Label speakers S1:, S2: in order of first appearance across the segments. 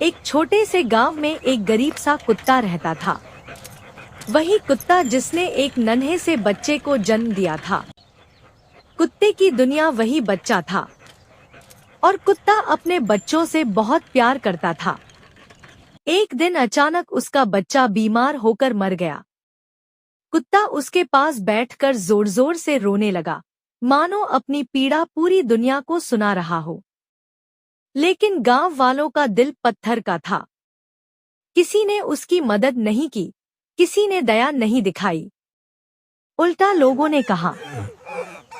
S1: एक छोटे से गांव में एक गरीब सा कुत्ता रहता था। वही कुत्ता जिसने एक नन्हे से बच्चे को जन्म दिया था। कुत्ते की दुनिया वही बच्चा था और कुत्ता अपने बच्चों से बहुत प्यार करता था। एक दिन अचानक उसका बच्चा बीमार होकर मर गया। कुत्ता उसके पास बैठकर जोर जोर से रोने लगा, मानो अपनी पीड़ा पूरी दुनिया को सुना रहा हो। लेकिन गांव वालों का दिल पत्थर का था। किसी ने उसकी मदद नहीं की, किसी ने दया नहीं दिखाई। उल्टा लोगों ने कहा,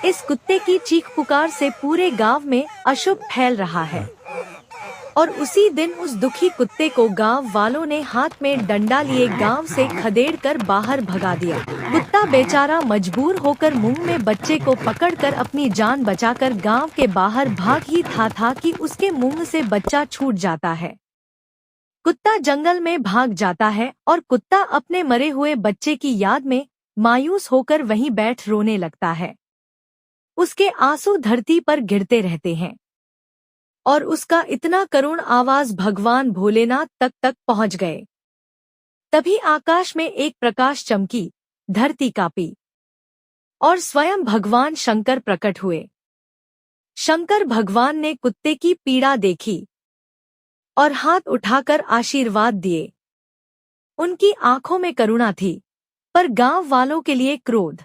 S1: इस कुत्ते की चीख पुकार से पूरे गांव में अशुभ फैल रहा है। और उसी दिन उस दुखी कुत्ते को गांव वालों ने हाथ में डंडा लिए गांव से खदेड़कर बाहर भगा दिया। कुत्ता बेचारा मजबूर होकर मुंह में बच्चे को पकड़कर अपनी जान बचाकर गांव के बाहर भाग ही था कि उसके मुंह से बच्चा छूट जाता है। कुत्ता जंगल में भाग जाता है और कुत्ता अपने मरे हुए बच्चे की याद में मायूस होकर वहीं बैठ रोने लगता है। उसके आंसू धरती पर गिरते रहते हैं और उसका इतना करुण आवाज भगवान भोलेनाथ तक पहुंच गए। तभी आकाश में एक प्रकाश चमकी, धरती कांपी और स्वयं भगवान शंकर प्रकट हुए। शंकर भगवान ने कुत्ते की पीड़ा देखी और हाथ उठाकर आशीर्वाद दिए। उनकी आंखों में करुणा थी, पर गांव वालों के लिए क्रोध।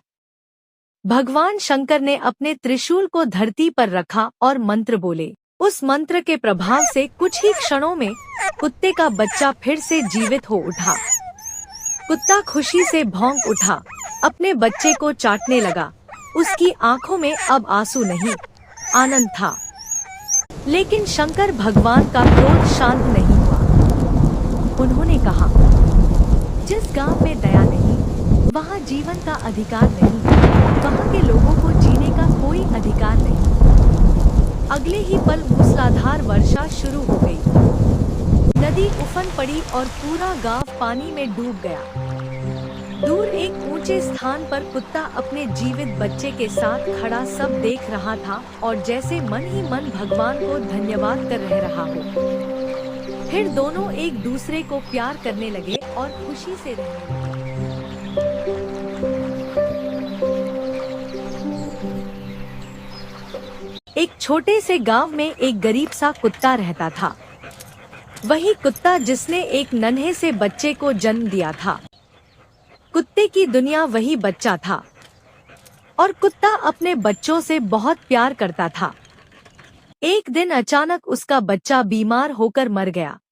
S1: भगवान शंकर ने अपने त्रिशूल को धरती पर रखा और मंत्र बोले। उस मंत्र के प्रभाव से कुछ ही क्षणों में कुत्ते का बच्चा फिर से जीवित हो उठा। कुत्ता खुशी से भौंक उठा, अपने बच्चे को चाटने लगा। उसकी आंखों में अब आंसू नहीं, आनंद था। लेकिन शंकर भगवान का क्रोध शांत नहीं हुआ। उन्होंने कहा, जिस गांव में दया नहीं, वहां जीवन का अधिकार नहीं, वहां के लोगों को जीने का कोई अधिकार नहीं। अगले ही पल मूसलाधार वर्षा शुरू हो गई। नदी उफन पड़ी और पूरा गांव पानी में डूब गया। दूर एक ऊंचे स्थान पर कुत्ता अपने जीवित बच्चे के साथ खड़ा सब देख रहा था और जैसे मन ही मन भगवान को धन्यवाद कर रहा हो। फिर दोनों एक दूसरे को प्यार करने लगे और खुशी से रहने लगे। एक छोटे से गांव में एक गरीब सा कुत्ता रहता था। वही कुत्ता जिसने एक नन्हे से बच्चे को जन्म दिया था। कुत्ते की दुनिया वही बच्चा था और कुत्ता अपने बच्चों से बहुत प्यार करता था। एक दिन अचानक उसका बच्चा बीमार होकर मर गया।